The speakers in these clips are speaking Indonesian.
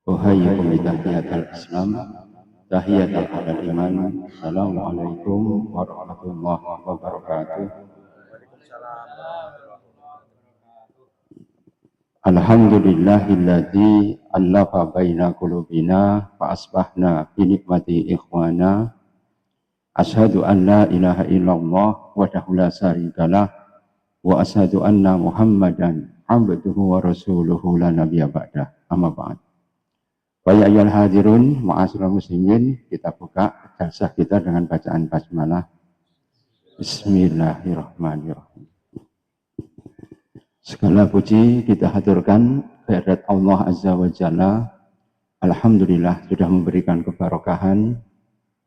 Uhayyikum bitahiyatil Islam, tahiyatul alal iman. Assalamualaikum warahmatullahi wabarakatuh. Alhamdulillahilladzi allafa baina qulubina fa asbahna bi nikmati ikhwana. Asyhadu an la ilaha illallah wahdahu la syarikalah wa asyhadu anna Muhammadan abduhu wa rasuluhu la nabiyya ba'dah. Amma ba'd. Wa ya ayyuhal hadirun ma'asyiral muslimin, kita buka jalsah kita dengan bacaan basmalah. Bismillahirrahmanirrahim. Segala puji kita haturkan kehadirat Allah Azza wa Jalla. Alhamdulillah sudah memberikan keberkahan,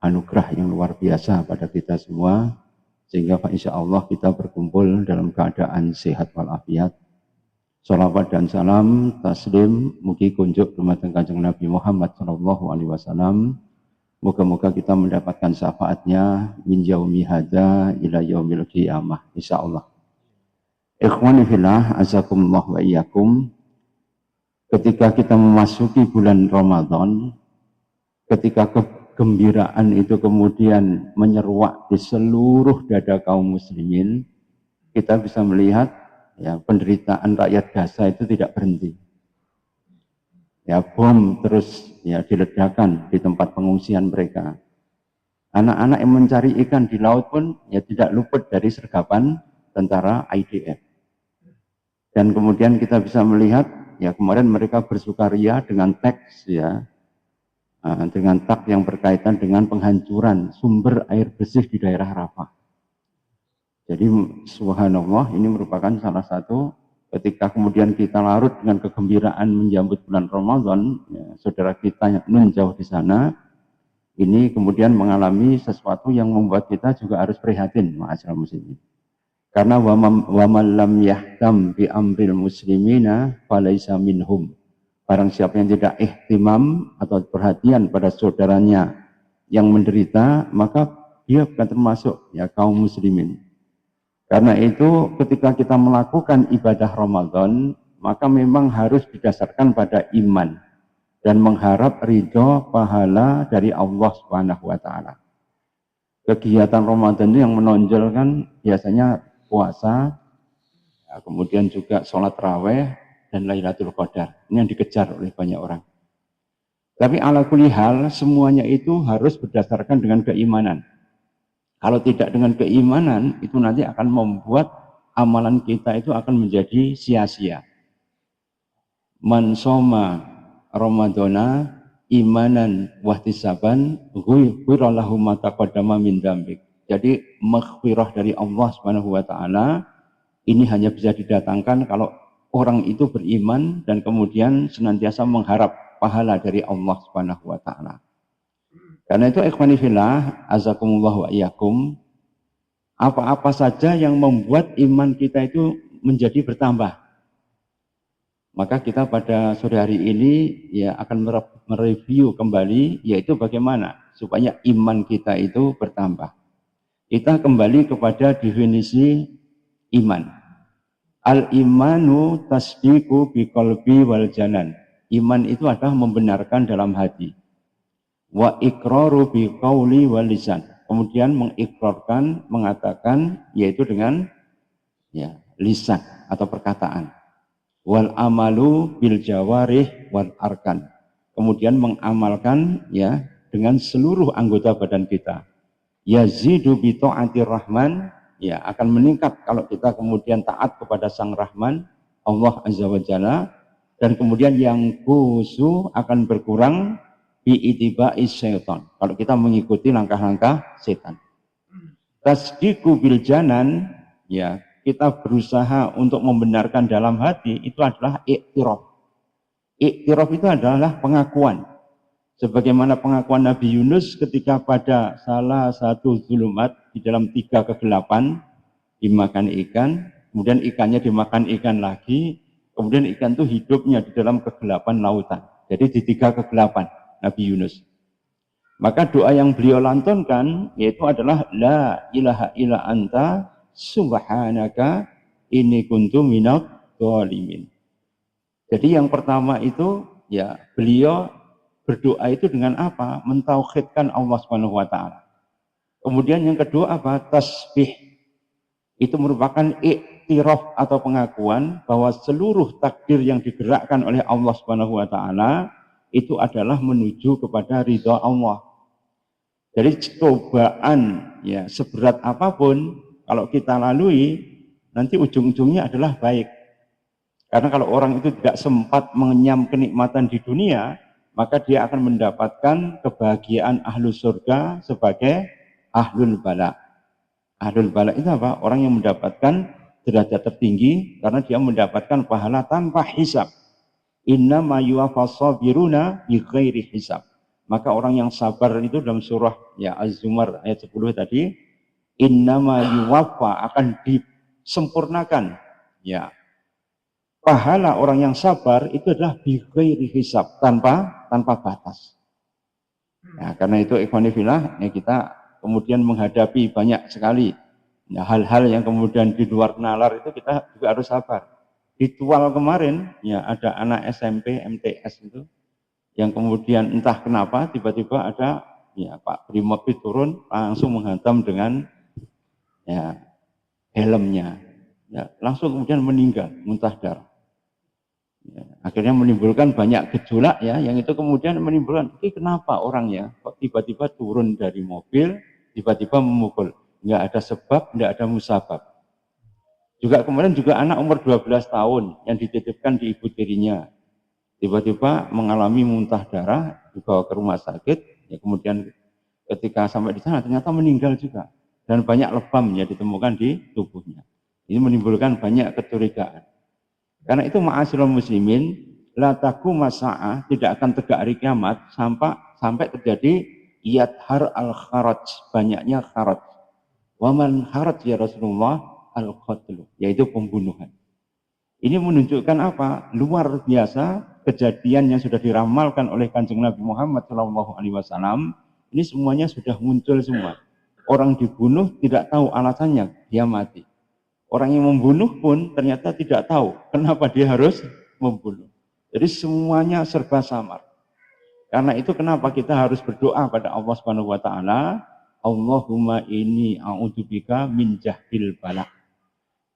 anugerah yang luar biasa pada kita semua, sehingga insya Allah kita berkumpul dalam keadaan sehat walafiat. Salawat dan salam taslim mugi kunjuk dumateng Kanjeng Nabi Muhammad sallallahu alaihi wasallam. Moga-moga kita mendapatkan syafaatnya min yaumi hadza ila yaumil qiyamah insyaallah. Ikhwani fillah, azakumullah wa iyyakum. Ketika kita memasuki bulan Ramadan, ketika kegembiraan itu kemudian menyeruak di seluruh dada kaum muslimin, kita bisa melihat ya, penderitaan rakyat Gaza itu tidak berhenti. Ya, bom terus ya diledakkan di tempat pengungsian mereka. Anak-anak yang mencari ikan di laut pun ya tidak luput dari sergapan tentara IDF. Dan kemudian kita bisa melihat ya kemarin mereka bersukaria dengan teks ya, dengan tag yang berkaitan dengan penghancuran sumber air bersih di daerah Rafah. Jadi subhanallah, ini merupakan salah satu ketika kemudian kita larut dengan kegembiraan menyambut bulan Ramadan, ya, saudara kita yang jauh di sana, ini kemudian mengalami sesuatu yang membuat kita juga harus prihatin, ma'asyiral muslimin. Karena wa man lam yahtam bi amril muslimina falaisa minhum. Barang siapa yang tidak ihtimam atau perhatian pada saudaranya yang menderita, maka dia bukan termasuk ya kaum muslimin. Karena itu ketika kita melakukan ibadah Ramadan, maka memang harus didasarkan pada iman dan mengharap ridho pahala dari Allah Subhanahu wa taala. Kegiatan Ramadan itu yang menonjolkan biasanya puasa, ya, kemudian juga sholat raweh dan Lailatul Qadar. Ini yang dikejar oleh banyak orang. Tapi ala kulli hal semuanya itu harus berdasarkan dengan keimanan. Kalau tidak dengan keimanan, itu nanti akan membuat amalan kita itu akan menjadi sia-sia. Man shoma Ramadana imanan wahtisaban ghufira lahu ma taqaddama min dzambik. Jadi maghfirah dari Allah Subhanahu wa taala ini hanya bisa didatangkan kalau orang itu beriman dan kemudian senantiasa mengharap pahala dari Allah Subhanahu wa taala. Karena itu ikhwani fillah, azakumullah wa iyyakum, apa-apa saja yang membuat iman kita itu menjadi bertambah. Maka kita pada sore hari ini ya akan mereview kembali, yaitu bagaimana supaya iman kita itu bertambah. Kita kembali kepada definisi iman. Al-imanu tasdiqu biqalbi wal janan. Iman itu adalah membenarkan dalam hati. Wa iqraru biqauli wal lisan. Kemudian mengikrarkan, mengatakan, yaitu dengan ya, lisan atau perkataan. Wal amalu bil jawarih wal arkan. Kemudian mengamalkan ya dengan seluruh anggota badan kita. Yazidu bi ta'atir rahman, ya akan meningkat kalau kita kemudian taat kepada Sang Rahman Allah Azza wa Jalla, dan kemudian yang kusu akan berkurang bi itibai syaitan kalau kita mengikuti langkah-langkah setan. Tasdiqu bil janan, ya kita berusaha untuk membenarkan dalam hati, itu adalah iktiraf. Iktiraf itu adalah pengakuan. Sebagaimana pengakuan Nabi Yunus ketika pada salah satu zulumat di dalam 3 kegelapan dimakan ikan, kemudian ikannya dimakan ikan lagi, kemudian ikan itu hidupnya di dalam kegelapan lautan. Jadi di 3 kegelapan Nabi Yunus. Maka doa yang beliau lantunkan yaitu adalah la ilaha illa anta subhanaka inni kuntu minadh dhalimin. Jadi yang pertama itu ya beliau berdoa itu dengan apa? Mentauhidkan Allah Subhanahu wa taala. Kemudian yang kedua apa? Tasbih. Itu merupakan iktiraf atau pengakuan bahwa seluruh takdir yang digerakkan oleh Allah Subhanahu wa taala itu adalah menuju kepada ridha Allah. Jadi cobaan ya seberat apapun kalau kita lalui nanti ujung-ujungnya adalah baik. Karena kalau orang itu tidak sempat mengenyam kenikmatan di dunia, maka dia akan mendapatkan kebahagiaan ahlu surga sebagai ahlul bala. Ahlul bala itu apa? Orang yang mendapatkan derajat tertinggi karena dia mendapatkan pahala tanpa hisab. Innama yuwaffas sabiruna bighairi hisab. Maka orang yang sabar itu dalam surah ya Az-Zumar ayat 10 tadi, innama yuwaffa akan disempurnakan ya. Pahala orang yang sabar itu adalah bighairi hisab, tanpa batas. Ya, karena itu ikhwanifillah ya kita kemudian menghadapi banyak sekali ya, hal-hal yang kemudian di luar nalar itu kita juga harus sabar. Di Tual kemarin ya ada anak SMP MTS itu yang kemudian entah kenapa tiba-tiba ada ya Pak Brimob turun langsung menghantam dengan ya helmnya ya, langsung kemudian meninggal muntah darah ya, akhirnya menimbulkan banyak gejolak ya yang itu kemudian menimbulkan ini kenapa orangnya kok tiba-tiba turun dari mobil tiba-tiba memukul, nggak ada sebab, nggak ada musabab. Juga kemarin juga anak umur 12 tahun yang dititipkan di ibu tirinya tiba-tiba mengalami muntah darah, dibawa ke rumah sakit, ya kemudian ketika sampai di sana ternyata meninggal juga. Dan banyak lebam ya ditemukan di tubuhnya. Ini menimbulkan banyak kecurigaan. Karena itu ma'asyiral muslimin, la taquma sa'ah, tidak akan tegak hari kiamat sampai terjadi yadhar al-kharaj, banyaknya kharaj. Waman kharaj ya Rasulullah al-qatlu, yaitu pembunuhan. Ini menunjukkan apa? Luar biasa kejadian yang sudah diramalkan oleh Kanjeng Nabi Muhammad SAW. Ini semuanya sudah muncul semua. Orang dibunuh tidak tahu alasannya, dia mati. Orang yang membunuh pun ternyata tidak tahu kenapa dia harus membunuh. Jadi semuanya serba samar. Karena itu kenapa kita harus berdoa pada Allah Subhanahu wa taala, Allahumma inni a'udzubika min jahdil bala.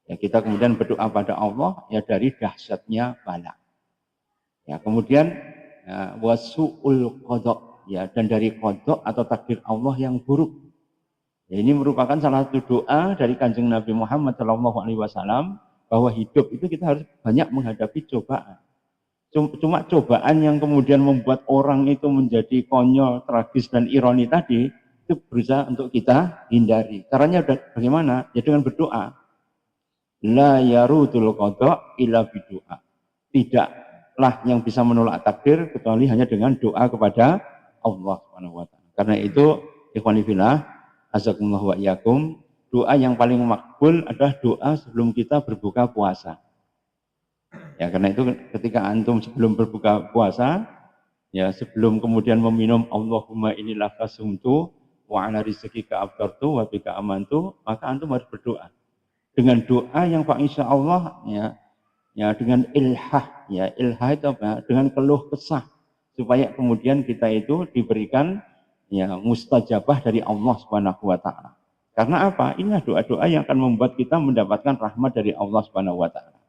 Ya, kita kemudian berdoa pada Allah ya dari dahsyatnya bala. Ya, kemudian ya, wasu'ul qada ya dan dari qada atau takdir Allah yang buruk. Ya, ini merupakan salah satu doa dari Kanjeng Nabi Muhammad SAW bahwa hidup itu kita harus banyak menghadapi cobaan. Cuma cobaan yang kemudian membuat orang itu menjadi konyol, tragis dan ironi tadi itu berusaha untuk kita hindari. Caranya bagaimana? Ya dengan berdoa. La yarudul qada illa bidu'a. Tidaklah yang bisa menolak takdir kecuali hanya dengan doa kepada Allah Subhanahu wa taala. Karena itu ikhwani fillah, azakumullah wa iyyakum, doa yang paling makbul adalah doa sebelum kita berbuka puasa. Ya, karena itu ketika antum sebelum berbuka puasa, ya sebelum kemudian meminum Allahumma inilah kasumtu wa ala rizqika aftartu wa bika amantu, maka antum harus berdoa. Dengan doa yang Pak insya Allah ya dengan ilhah itu apa? Dengan keluh kesah supaya kemudian kita itu diberikan ya mustajabah dari Allah Subhanahu wa taala. Karena apa? Inilah doa-doa yang akan membuat kita mendapatkan rahmat dari Allah Subhanahu wa taala.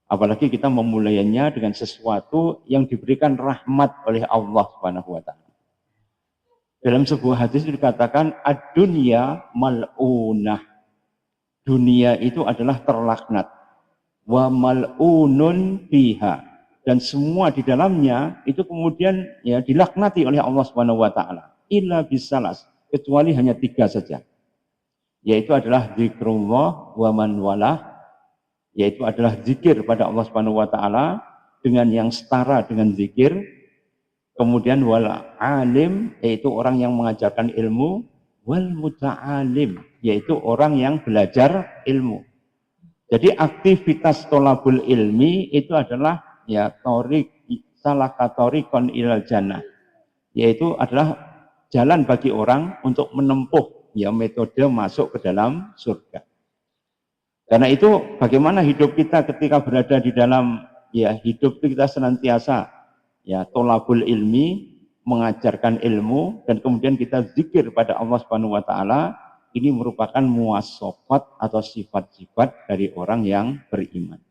Apalagi kita memulainya dengan sesuatu yang diberikan rahmat oleh Allah Subhanahu wa taala. Dalam sebuah hadis dikatakan ad-dunya mal'unah. Dunia itu adalah terlaknat. Wa mal'unun fiha. Dan semua di dalamnya itu kemudian ya dilaknati oleh Allah Subhanahu wa taala. Illa bisalas, kecuali hanya 3 saja. Yaitu adalah zikrullah wa man walah, yaitu adalah zikir pada Allah Subhanahu wa taala dengan yang setara dengan zikir. Kemudian wal alim, yaitu orang yang mengajarkan ilmu, wal muta'alim, yaitu orang yang belajar ilmu. Jadi aktivitas tolabul ilmi itu adalah ya torik salah katorikon ilal jannah, yaitu adalah jalan bagi orang untuk menempuh ya metode masuk ke dalam surga. Karena itu bagaimana hidup kita ketika berada di dalam ya hidup kita senantiasa ya tolabul ilmi, mengajarkan ilmu, dan kemudian kita zikir pada Allah Subhanahu wa taala, ini merupakan muwasafat atau sifat-sifat dari orang yang beriman.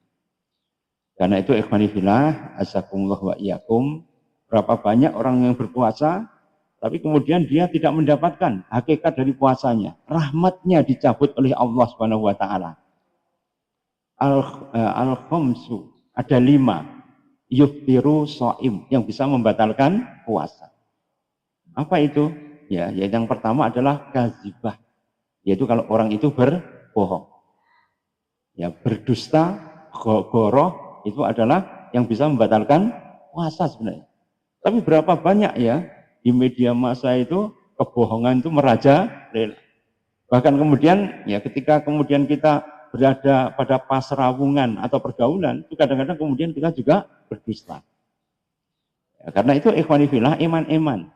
Karena itu ikhwani fillah, azakumullah wa iyyakum, berapa banyak orang yang berpuasa tapi kemudian dia tidak mendapatkan hakikat dari puasanya. Rahmatnya dicabut oleh Allah Subhanahu wa taala. Al-khamsu, ada 5 yuftiru shaim yang bisa membatalkan puasa. Apa itu? Ya, yang pertama adalah kazibah. Yaitu kalau orang itu berbohong. Ya, berdusta, goroh itu adalah yang bisa membatalkan puasa sebenarnya. Tapi berapa banyak ya di media massa itu kebohongan itu merajalela. Bahkan kemudian ya ketika kemudian kita berada pada pasrawungan atau pergaulan, itu kadang-kadang kemudian kita juga berdusta. Ya, karena itu ikhwani fillah, iman-iman.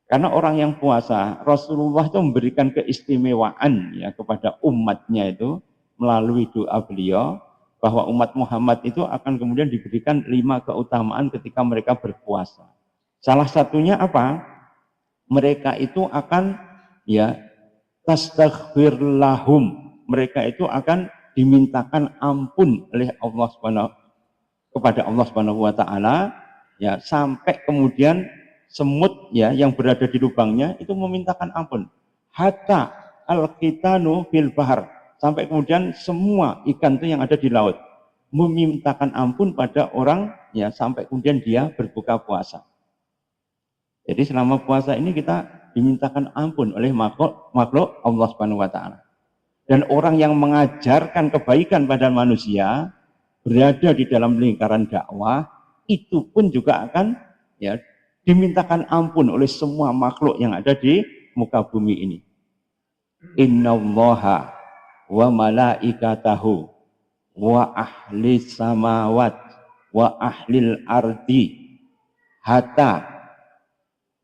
Karena orang yang puasa, Rasulullah itu memberikan keistimewaan ya kepada umatnya itu melalui doa beliau bahwa umat Muhammad itu akan kemudian diberikan 5 keutamaan ketika mereka berpuasa. Salah satunya apa? Mereka itu akan ya tastaghfir lahum. Mereka itu akan dimintakan ampun oleh Allah Subhanahu kepada Allah Subhanahu wa taala ya sampai kemudian semut ya yang berada di lubangnya itu memintakan ampun. Hatta al-qitanu fil bahar, sampai kemudian semua ikan itu yang ada di laut memintakan ampun pada orang ya sampai kemudian dia berbuka puasa. Jadi selama puasa ini kita dimintakan ampun oleh makhluk Allah Subhanahu wa taala. Dan orang yang mengajarkan kebaikan pada manusia berada di dalam lingkaran dakwah itu pun juga akan ya dimintakan ampun oleh semua makhluk yang ada di muka bumi ini. Innallaha wa malaikatahu wa ahli samawat wa ahlil ardi hatta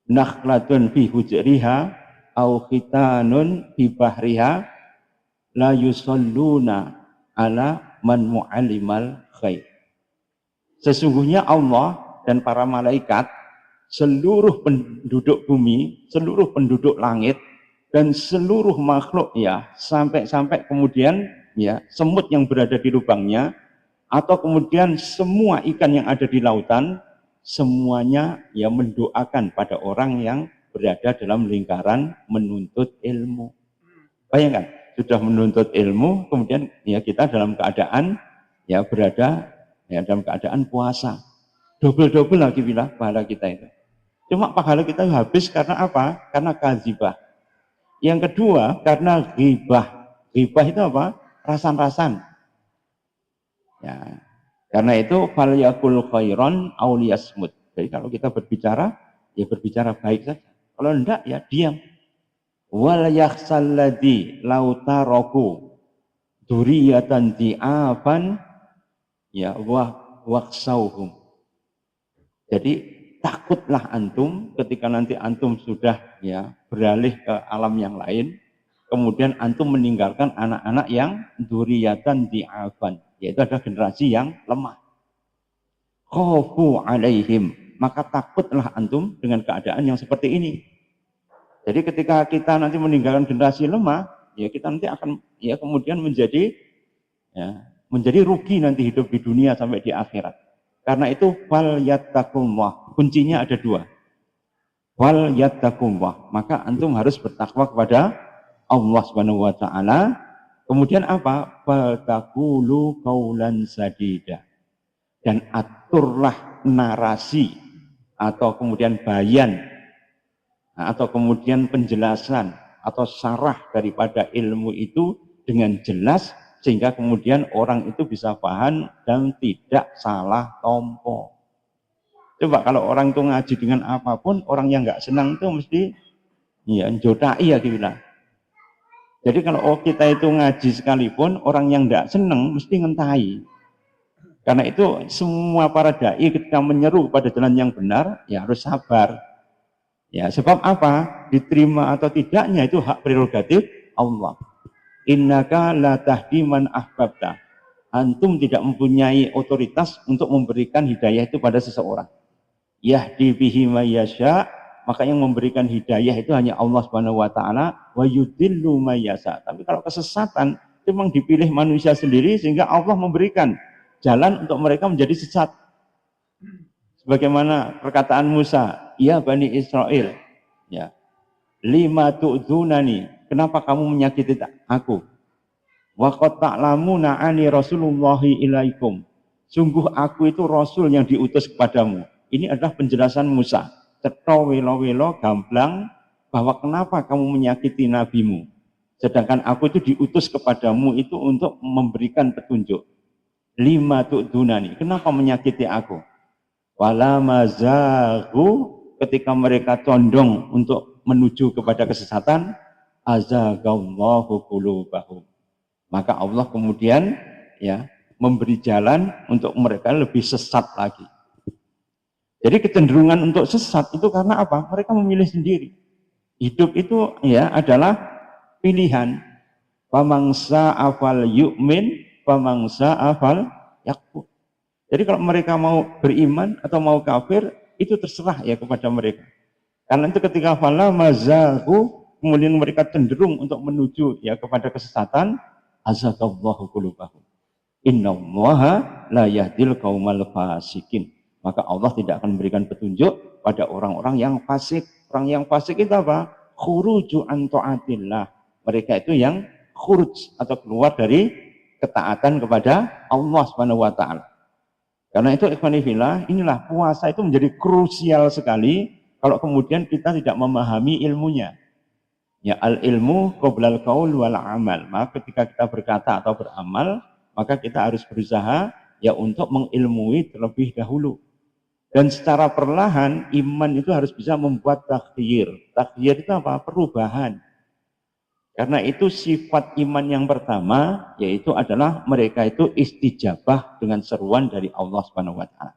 nakhlatun fi hujriha au khitanun fi bahriha la yusalluna ala man mu'allimal khair. Sesungguhnya Allah dan para malaikat, seluruh penduduk bumi, seluruh penduduk langit, dan seluruh makhluk ya, sampai kemudian ya semut yang berada di lubangnya, atau kemudian semua ikan yang ada di lautan, semuanya ya mendoakan pada orang yang berada dalam lingkaran menuntut ilmu. Bayangkan, sudah menuntut ilmu, kemudian ya kita dalam keadaan ya berada ya dalam keadaan puasa. Double-double lagi bila pahala kita itu. Cuma pahala kita habis karena apa? Karena kazibah. Yang kedua, karena ghibah. Ghibah itu apa? Rasan-rasan. Ya, karena itu fal yakul khairan aw liyasmut. Jadi kalau kita berbicara, ya berbicara baik saja. Kalau enggak ya diam. Wal yakhsal ladzi law taraku dzurriatan di'afan ya waqsauhum. Jadi takutlah antum ketika nanti antum sudah ya beralih ke alam yang lain, kemudian antum meninggalkan anak-anak yang dzurriatan di'afan, yaitu ada generasi yang lemah. Khafu alaihim, maka takutlah antum dengan keadaan yang seperti ini. Jadi ketika kita nanti meninggalkan generasi lemah, ya kita nanti akan ya kemudian menjadi rugi nanti hidup di dunia sampai di akhirat. Karena itu fal yattaqullah, kuncinya ada 2. Fal yattaqullah, maka antum harus bertakwa kepada Allah Subhanahu wa taala. Kemudian apa? Fataqulu qaulan sadida. Dan aturlah narasi atau kemudian bayan atau kemudian penjelasan atau syarah daripada ilmu itu dengan jelas sehingga kemudian orang itu bisa paham dan tidak salah tompo. Coba kalau orang itu ngaji dengan apapun, orang yang nggak senang itu mesti ya jotai ya dibilang. Jadi kalau kita itu ngaji sekalipun, orang yang nggak senang mesti ngentahi. Karena itu semua para dai ketika menyeru pada jalan yang benar ya harus sabar. Ya, sebab apa? Diterima atau tidaknya itu hak prerogatif Allah. Innaka la tahdi man ahbabta. Antum tidak mempunyai otoritas untuk memberikan hidayah itu pada seseorang. yahdi bihi may yasha, maka yang memberikan hidayah itu hanya Allah Subhanahu wa taala, wa yudhillu may yasha. Tapi kalau kesesatan itu memang dipilih manusia sendiri sehingga Allah memberikan jalan untuk mereka menjadi sesat. Sebagaimana perkataan Musa, ya Bani Israel, ya, lima tu'dzunani, kenapa kamu menyakiti aku? Wa qad ta'lamuna ani rasulullahi ilaikum, sungguh aku itu rasul yang diutus kepadamu. Ini adalah penjelasan Musa, cetha welo-welo gamblang, bahwa kenapa kamu menyakiti nabimu, sedangkan aku itu diutus kepadamu itu untuk memberikan petunjuk. Lima tu'dzunani, kenapa menyakiti aku? Wala mazagu, ketika mereka condong untuk menuju kepada kesesatan, azagallahu qulubahum, maka Allah kemudian ya memberi jalan untuk mereka lebih sesat lagi. Jadi kecenderungan untuk sesat itu karena apa? Mereka memilih sendiri. Hidup itu ya adalah pilihan. Pamangsa afal yu'min, pamangsa afal yakfur. Jadi kalau mereka mau beriman atau mau kafir, itu terserah ya kepada mereka. Karena itu ketika fala mazahu, kemudian mereka cenderung untuk menuju ya kepada kesesatan, azagallahu qulubahum. Innallaha la yahdil qaumal fasikin. Maka Allah tidak akan memberikan petunjuk pada orang-orang yang fasik. Orang yang fasik itu apa? Khuruju an ta'atillah. Mereka itu yang khuruj atau keluar dari ketaatan kepada Allah Subhanahu wa taala. Karena itu ikhwanifillah, inilah puasa itu menjadi krusial sekali kalau kemudian kita tidak memahami ilmunya. Ya, al ilmu qoblal qaul wal amal. Maka ketika kita berkata atau beramal, maka kita harus berusaha ya untuk mengilmui terlebih dahulu. Dan secara perlahan iman itu harus bisa membuat takhyir. Takhyir itu apa? Perubahan. Karena itu sifat iman yang pertama yaitu adalah mereka itu istijabah dengan seruan dari Allah Subhanahu wa taala.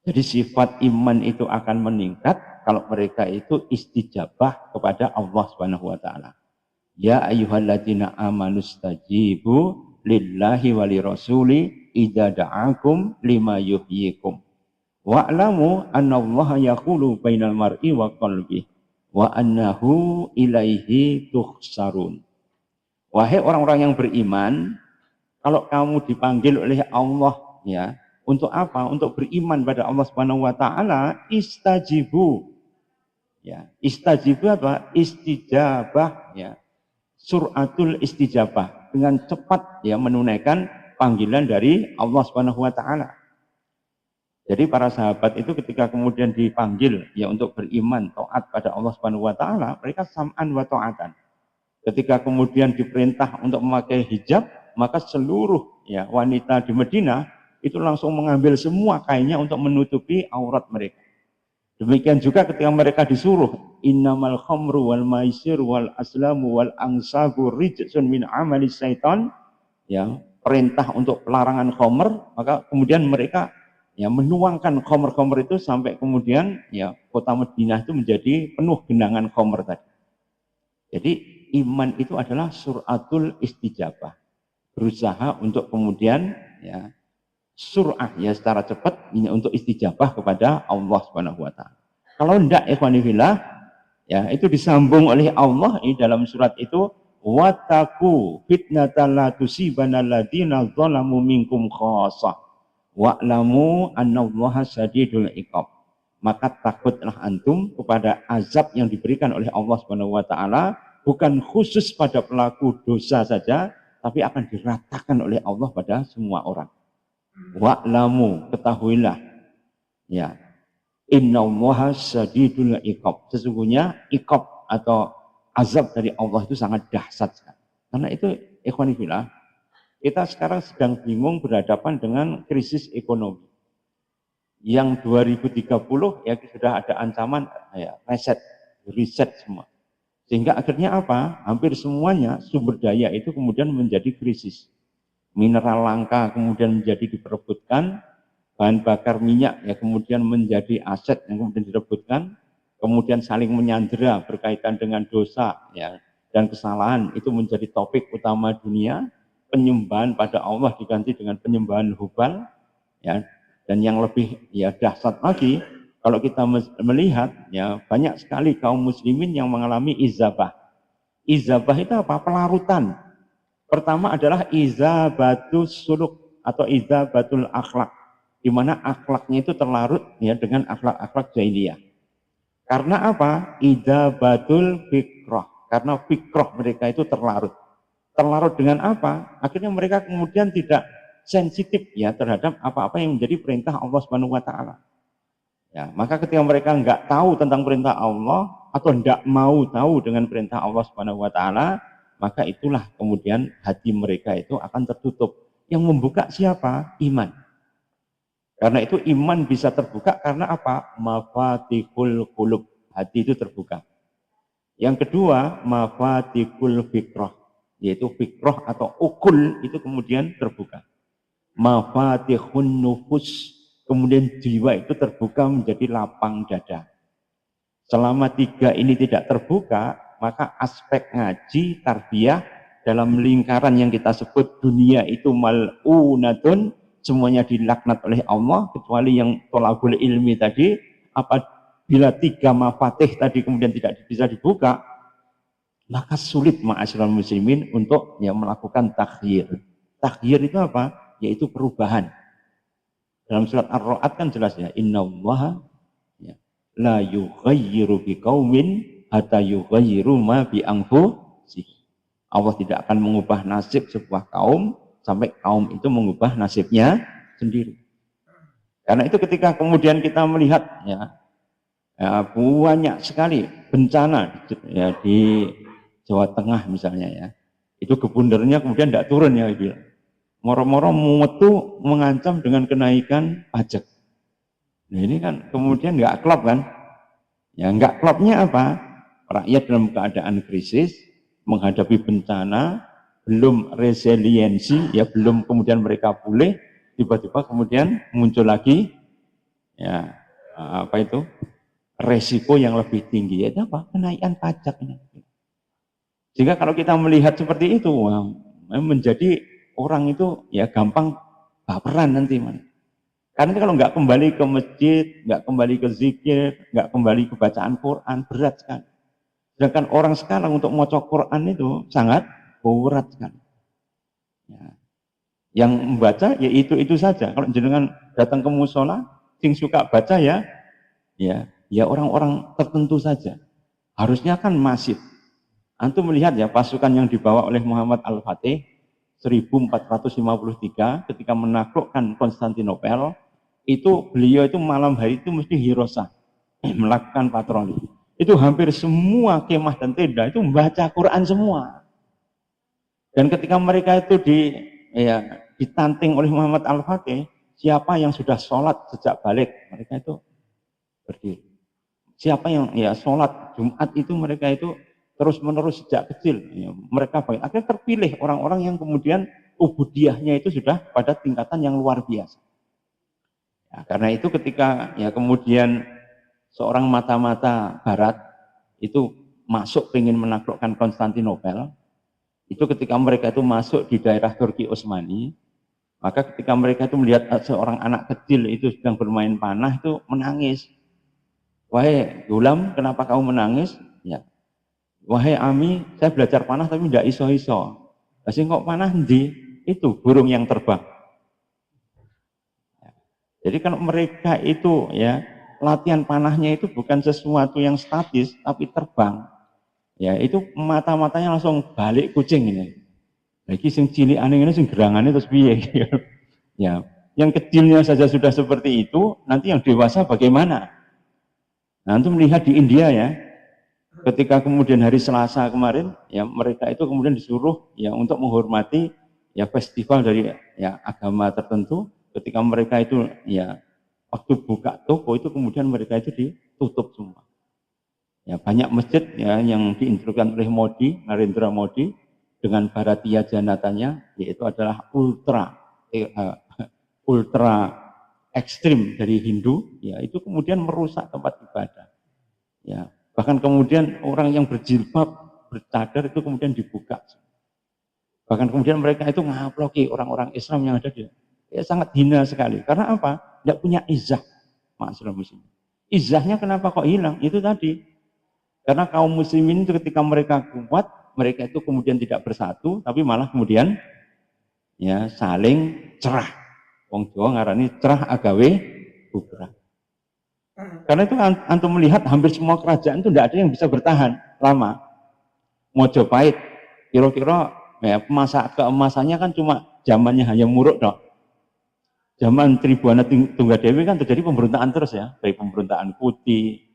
Jadi sifat iman itu akan meningkat kalau mereka itu istijabah kepada Allah Subhanahu wa taala. Ya ayyuhalladzina amanu stajibu lillahi wali rasuli idza da'akum lima yuhyikum. Wa'lamu annallaha yaqulu bainal mar'i wa qalbihi wa annahu ilaihi tuhsarun. Wahai orang-orang yang beriman, kalau kamu dipanggil oleh Allah ya, untuk apa? Untuk beriman pada Allah Subhanahu wa taala, istajibu. Ya, istajibu apa? Istijabah ya. Suratul istijabah, dengan cepat ya menunaikan panggilan dari Allah Subhanahu wa taala. Jadi para sahabat itu ketika kemudian dipanggil ya untuk beriman taat pada Allah Subhanahu wa taala, mereka sam'an wa ta'atan. Ketika kemudian diperintah untuk memakai hijab, maka seluruh ya wanita di Madinah itu langsung mengambil semua kainnya untuk menutupi aurat mereka. Demikian juga ketika mereka disuruh innamal khamru wal maisir wal aslamu wal angsabu rijsun min amali syaitan, ya perintah untuk pelarangan khamr, maka kemudian mereka ya menuangkan khamr-khamr itu sampai kemudian ya kota Madinah itu menjadi penuh genangan khamr tadi. Jadi iman itu adalah suratul istijabah, berusaha untuk kemudian ya surah ya secara cepat ini untuk istijabah kepada Allah Subhanahu wa taala. Kalau tidak ikhwanifillah ya itu disambung oleh Allah ini dalam surat itu, wattaqu fitnatan la tusibanal ladzina zalamu minkum khassah wa'lamu annallaha syadidul iqab. Maka takutlah antum kepada azab yang diberikan oleh Allah Subhanahu wa taala, bukan khusus pada pelaku dosa saja, tapi akan diratakan oleh Allah pada semua orang. Wa'lamu, ketahuilah ya, innallaha syadidul iqab. Sesungguhnya iqab atau azab dari Allah itu sangat dahsyat sekali. Karena itu ikhwani fillah, kita sekarang sedang bingung berhadapan dengan krisis ekonomi. Yang 2030 ya sudah ada ancaman ya reset semua. Sehingga akhirnya apa? Hampir semuanya sumber daya itu kemudian menjadi krisis. Mineral langka kemudian menjadi diperebutkan, bahan bakar minyak ya kemudian menjadi aset yang kemudian direbutkan, kemudian saling menyandera berkaitan dengan dosa ya dan kesalahan itu menjadi topik utama dunia. Penyembahan pada Allah diganti dengan penyembahan hubal ya, dan yang lebih ya dahsyat lagi Kalau kita melihat, ya banyak sekali kaum muslimin yang mengalami izabah. Izabah itu apa? Pelarutan. Pertama adalah izabatus suluk atau izabatul akhlak, di mana akhlaknya itu terlarut ya dengan akhlak-akhlak jahiliyah. Karena apa? Izabatul fikroh. Karena fikroh mereka itu terlarut. Terlarut dengan apa? Akhirnya mereka kemudian tidak sensitif ya terhadap apa-apa yang menjadi perintah Allah Subhanahu wa taala. Ya, maka ketika mereka nggak tahu tentang perintah Allah atau tidak mau tahu dengan perintah Allah Subhanahu wa taala, maka itulah kemudian hati mereka itu akan tertutup. Yang membuka siapa? Iman. Karena itu iman bisa terbuka karena apa? Mafatihul qulub. Hati itu terbuka. Yang kedua, mafatihul fikroh. Yaitu fikroh atau ukul itu kemudian terbuka. Mafatihun nufus. Kemudian jiwa itu terbuka menjadi lapang dada. Selama tiga ini tidak terbuka, maka aspek ngaji, tarbiyah, dalam lingkaran yang kita sebut dunia itu mal'unatun, semuanya dilaknat oleh Allah, kecuali yang tolabul ilmi tadi, apabila tiga mafatih tadi kemudian tidak bisa dibuka, maka sulit ma'asyiral muslimin untuk ya, melakukan takhyir. Takhyir itu apa? Yaitu perubahan. Dalam surat Ar-Ra'd kan jelas ya, innallaha ya, la yughayyiru biqaumin hatta yughayyiru ma bi anfusihim. Allah tidak akan mengubah nasib sebuah kaum sampai kaum itu mengubah nasibnya sendiri. Karena itu ketika kemudian kita melihat ya, banyak sekali bencana ya, di Jawa Tengah misalnya ya, itu gebundernya kemudian tidak turun ya, moro-moro mutu mengancam dengan kenaikan pajak. Nah ini kan kemudian nggak klop kan? Ya nggak klopnya apa? Rakyat dalam keadaan krisis, menghadapi bencana, belum resiliensi, ya belum kemudian mereka pulih, tiba-tiba kemudian muncul lagi, ya apa itu? Resiko yang lebih tinggi, yaitu apa? Kenaikan pajak. Sehingga kalau kita melihat seperti itu, menjadi orang itu ya gampang baperan nanti, man. Karena kalau nggak kembali ke masjid, nggak kembali ke zikir, nggak kembali ke bacaan Quran, berat sekali. Sedangkan orang sekarang untuk membaca Quran itu sangat berat sekali. Ya. Yang membaca ya itu saja. Kalau jenengan datang ke musola, sing suka baca ya orang-orang tertentu saja. Harusnya kan masif. Antum melihat ya pasukan yang dibawa oleh Muhammad Al-Fatih 1453 ketika menaklukkan Konstantinopel, itu beliau itu malam hari itu mesti hirosa melakukan patroli. Itu hampir semua kemah dan tenda itu membaca Quran semua. Dan ketika mereka itu ditanting oleh Muhammad Al-Fatih, siapa yang sudah sholat sejak balik, mereka itu berdiri. Siapa yang sholat Jumat itu mereka itu terus menerus sejak kecil, ya, mereka baik. Akhirnya terpilih orang-orang yang kemudian ubudiahnya itu sudah pada tingkatan yang luar biasa. Ya, karena itu ketika ya kemudian seorang mata-mata Barat itu masuk ingin menaklukkan Konstantinopel, itu ketika mereka itu masuk di daerah Turki Utsmani, maka ketika mereka itu melihat seorang anak kecil itu sedang bermain panah itu menangis. Wahai Gulam, kenapa kamu menangis? Ya. Wahai Ami, saya belajar panah tapi tidak iso-iso. Masih kok panah di itu burung yang terbang. Jadi kalau mereka itu ya latihan panahnya itu bukan sesuatu yang statis tapi terbang. Ya itu mata-matanya langsung balik kucing ini. Lagi sing cilik aneh ini sing gerangannya terus piye. Ya, yang kecilnya saja sudah seperti itu, nanti yang dewasa bagaimana? Nah, untuk melihat di India ya, ketika kemudian hari Selasa kemarin, ya mereka itu kemudian disuruh ya untuk menghormati ya festival dari ya agama tertentu. Ketika mereka itu ya waktu buka toko itu kemudian mereka itu ditutup semua. Ya banyak masjid ya yang diinstruksikan oleh Modi, Narendra Modi dengan Bharatiya Janatanya, yaitu adalah ultra ekstrim dari Hindu, ya itu kemudian merusak tempat ibadah. Ya, bahkan kemudian orang yang berjilbab, bercadar itu kemudian dibuka. Bahkan kemudian mereka itu ngaploki orang-orang Islam yang ada di, ya sangat hina sekali. Karena apa? Tidak punya izah, maksudnya muslim. Izahnya kenapa kok hilang? Itu tadi. Karena kaum muslimin itu ketika mereka kuat, mereka itu kemudian tidak bersatu, tapi malah kemudian ya saling cerah. Wong Jawa ngarani cerah agawe bubrah. Karena itu antum melihat hampir semua kerajaan itu tidak ada yang bisa bertahan lama. Mojopahit, kira-kira ya, keemasannya kan cuma zamannya Hayam Wuruk dok. Zaman Tribuana Tunggadewi kan terjadi pemberontakan terus ya, dari pemberontakan Kuti,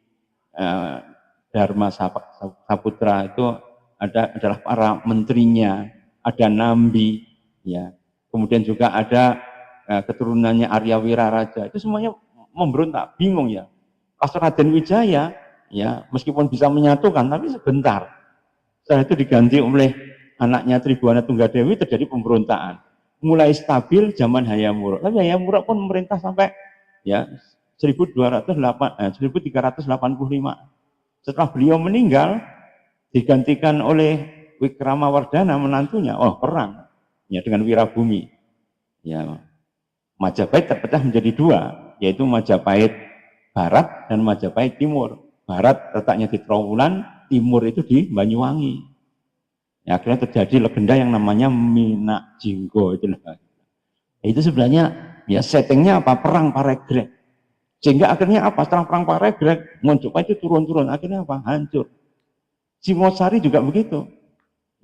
Dharma Saputra itu adalah para menterinya, ada Nambi, ya, kemudian juga ada keturunannya Arya Wiraraja, itu semuanya memberontak, bingung ya. Pas Raden Wijaya, ya meskipun bisa menyatukan, tapi sebentar. Setelah itu diganti oleh anaknya Tribuana Tunggadewi, terjadi pemberontakan. Mulai stabil zaman Hayam Wuruk. Tapi Hayam Wuruk pun memerintah sampai ya 1385. Setelah beliau meninggal, digantikan oleh Wikramawardhana menantunya. Oh, perang ya dengan Wirabumi. Ya, Majapahit terpecah menjadi dua, yaitu Majapahit Barat dan Majapahit Timur. Barat letaknya di Trowulan, timur itu di Banyuwangi. Ya, akhirnya terjadi legenda yang namanya Minak Jinggo itu. Itu sebenarnya ya settingnya apa? Perang Paregreg. Sehingga akhirnya apa? Setelah perang Paregreg, Majapahit itu turun-turun. Akhirnya apa? Hancur. Singosari juga begitu.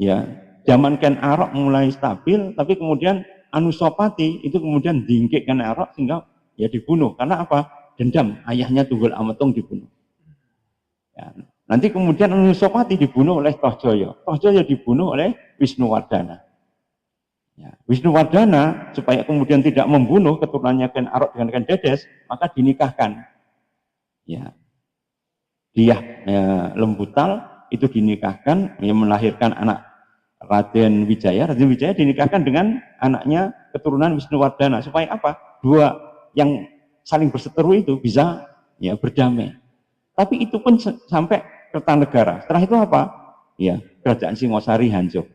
Ya, zaman Ken Arok mulai stabil, tapi kemudian Anusapati itu kemudian diingkik Ken Arok sehingga ya dibunuh. Karena apa? Dendam, ayahnya Tunggul Ametung dibunuh. Ya, nanti kemudian Anusapati dibunuh oleh Tohjoyo. Tohjoyo dibunuh oleh Wisnuwardana. Ya, Wisnuwardana supaya kemudian tidak membunuh keturunannya Ken Arok dengan Ken Dedes, maka dinikahkan. Ya, dia Lembutal itu dinikahkan, ya, melahirkan anak Raden Wijaya. Raden Wijaya dinikahkan dengan anaknya keturunan Wisnuwardana supaya apa? Dua yang saling berseteru itu bisa ya berdamai. Tapi itu pun sampai Kertanegara. Setelah itu apa? Ya, kerajaan Singosari hancur.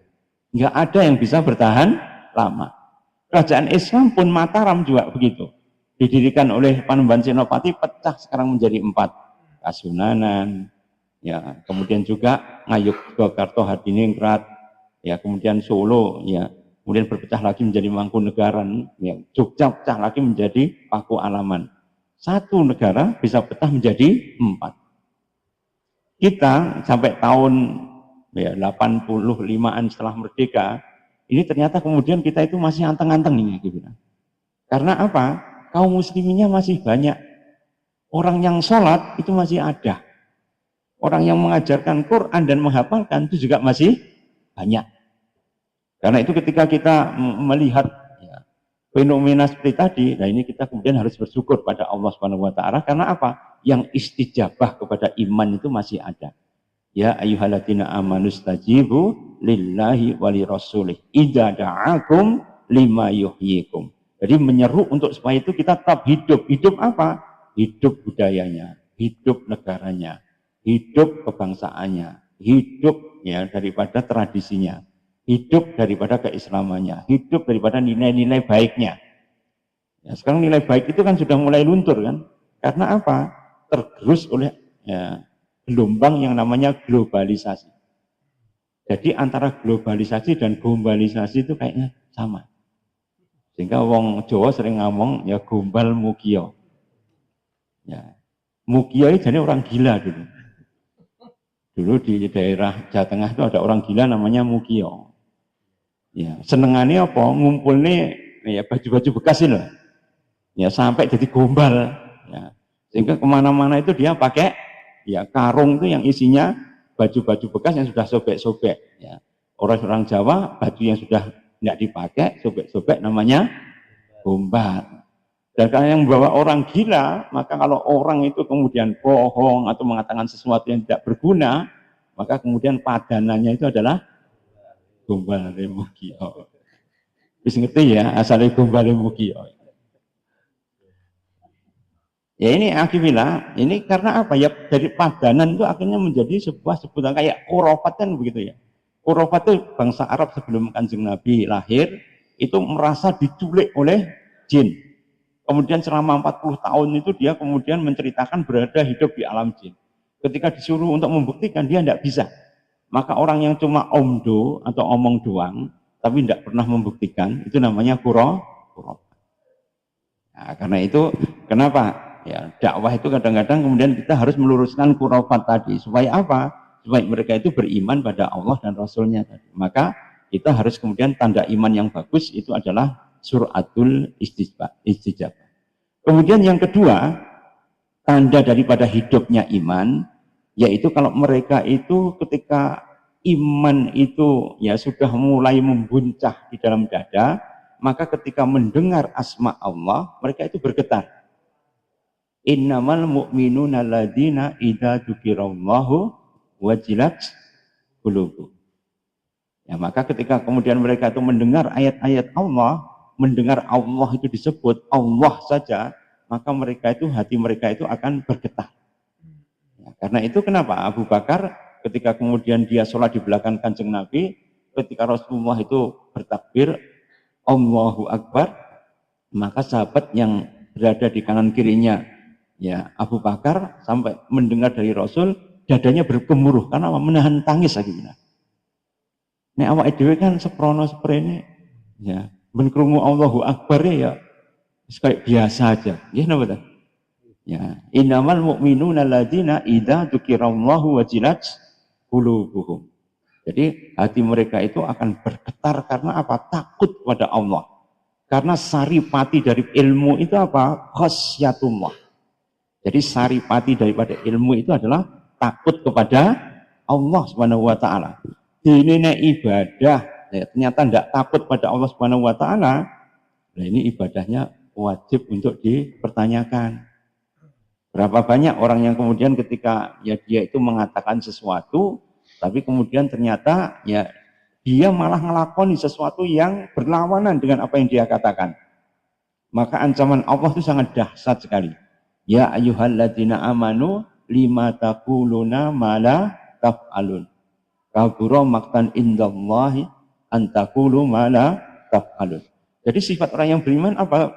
Nggak ada yang bisa bertahan lama. Kerajaan Islam pun Mataram juga begitu. Didirikan oleh Panembahan Senopati, pecah sekarang menjadi 4. Kasunanan, ya, kemudian juga Ngayuk Yogyakarta Hadiningrat, ya, kemudian Solo, ya, kemudian berpecah lagi menjadi Mangkunegaran, ya, Jogja pecah lagi menjadi Paku Alaman. Satu negara bisa pecah menjadi 4. Kita sampai tahun ya 85-an setelah merdeka, ini ternyata kemudian kita itu masih anteng-anteng ini gitu. Karena apa? Kaum musliminnya masih banyak. Orang yang sholat itu masih ada. Orang yang mengajarkan Quran dan menghafalkan itu juga masih banyak. Karena itu ketika kita melihat ya, fenomena seperti tadi, nah ini kita kemudian harus bersyukur pada Allah Subhanahu wa taala. Karena apa? Yang istijabah kepada iman itu masih ada. Ya ayyuhalladzina amanu stajibu lillahi wali rasulih idza da'akum lima yuhyikum. Jadi menyeru untuk supaya itu kita tetap hidup. Hidup apa? Hidup budayanya, hidup negaranya, hidup kebangsaannya, hidup ya daripada tradisinya, hidup daripada keislamannya, hidup daripada nilai-nilai baiknya. Ya, sekarang nilai baik itu kan sudah mulai luntur kan? Karena apa? Tergerus oleh ya, gelombang yang namanya globalisasi. Jadi antara globalisasi dan globalisasi itu kayaknya sama. Sehingga wong Jawa sering ngomong ya gombal mugio. Ya, mugio ini jadi orang gila dulu. Dulu di daerah Jawa Tengah itu ada orang gila namanya mugio. Ya, senengannya apa? Ngumpulnya ya baju-baju bekas ini loh. Ya sampai jadi gombal. Ya. Sehingga kemana-mana itu dia pakai ya karung itu yang isinya baju-baju bekas yang sudah sobek-sobek. Ya. Orang-orang Jawa baju yang sudah tidak dipakai sobek-sobek namanya gombal. Dan karena yang membawa orang gila, maka kalau orang itu kemudian bohong atau mengatakan sesuatu yang tidak berguna, maka kemudian padanannya itu adalah gombal remugio. Bisa ngerti ya asalnya gombal remugio. Ya ini akibat, ini karena apa ya, dari padanan itu akhirnya menjadi sebuah sebutan kayak khurafat kan begitu ya. Khurafat itu bangsa Arab sebelum Kanjeng Nabi lahir itu merasa diculik oleh jin. Kemudian selama 40 tahun itu dia kemudian menceritakan berada hidup di alam jin. Ketika disuruh untuk membuktikan, dia tidak bisa. Maka orang yang cuma omdo atau omong doang, tapi tidak pernah membuktikan, itu namanya khurafah. Nah, karena itu, kenapa? Ya, dakwah itu kadang-kadang kemudian kita harus meluruskan khurafat tadi. Supaya apa? Supaya mereka itu beriman pada Allah dan Rasulnya tadi. Maka kita harus kemudian tanda iman yang bagus itu adalah suratul istijabah. Kemudian yang kedua, tanda daripada hidupnya iman, yaitu kalau mereka itu ketika iman itu ya sudah mulai membuncah di dalam dada, maka ketika mendengar asma Allah, mereka itu bergetar. Innamal mu'minuna alladzina idza dzukirallahu wajilat qulubuhum. Ya, maka ketika kemudian mereka itu mendengar ayat-ayat Allah, mendengar Allah itu disebut Allah saja, maka mereka itu, hati mereka itu akan bergetar. Ya, karena itu kenapa Abu Bakar ketika kemudian dia sholat di belakang Kanjeng Nabi, ketika Rasulullah itu bertakbir Allahu Akbar, maka sahabat yang berada di kanan kirinya ya Abu Bakar sampai mendengar dari Rasul, dadanya bergemuruh karena menahan tangis lagi. Nek awak dhewe kan seprono seprene ya ben krungu Allahu Akbar ya kayak biasa aja. Nggih napa ta? Ya, innamal mu'minuna alladzina idza dzukirallahu wajilat qulubuhum. Jadi hati mereka itu akan bergetar karena apa? Takut pada Allah. Karena saripati dari ilmu itu apa? Khasyatullah. Jadi saripati daripada ilmu itu adalah takut kepada Allah Subhanahu wa taala. Ini ibadah, ya, ternyata tidak takut pada Allah Subhanahu wa taala. Nah, ini ibadahnya wajib untuk dipertanyakan. Berapa banyak orang yang kemudian ketika ya dia itu mengatakan sesuatu, tapi kemudian ternyata ya dia malah ngelakoni sesuatu yang berlawanan dengan apa yang dia katakan. Maka ancaman Allah itu sangat dahsyat sekali. Ya ayyuhalladzina amanu lima taquluna ma la taf'alun. Kabura maktan indallahi antakulu ma la taf'alun. Jadi sifat orang yang beriman apa?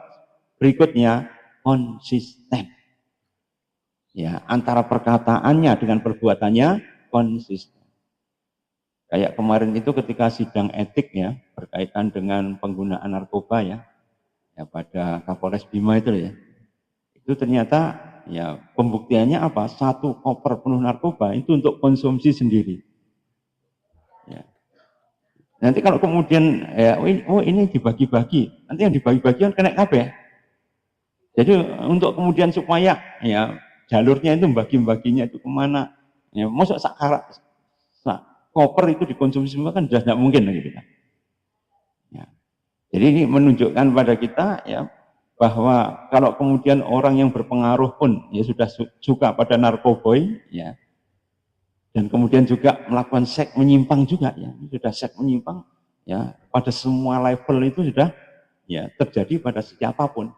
Berikutnya konsisten. Ya, antara perkataannya dengan perbuatannya konsisten. Kayak kemarin itu ketika sidang etik ya berkaitan dengan penggunaan narkoba ya pada Kapolres Bima itu ya. Itu ternyata ya pembuktiannya apa? 1 koper penuh narkoba itu untuk konsumsi sendiri. Ya. Nanti kalau kemudian ya ini dibagi-bagi, nanti yang dibagi-bagi kan kena kabeh. Jadi untuk kemudian supaya ya jalurnya itu bagi-baginya itu kemana? Ya, masuk koper itu dikonsumsi semua kan sudah tidak mungkin lagi kita. Ya. Jadi ini menunjukkan pada kita ya bahwa kalau kemudian orang yang berpengaruh pun ya sudah suka pada narkoboy ya dan kemudian juga melakukan seks menyimpang juga ya sudah seks menyimpang ya pada semua level itu sudah ya terjadi pada siapapun.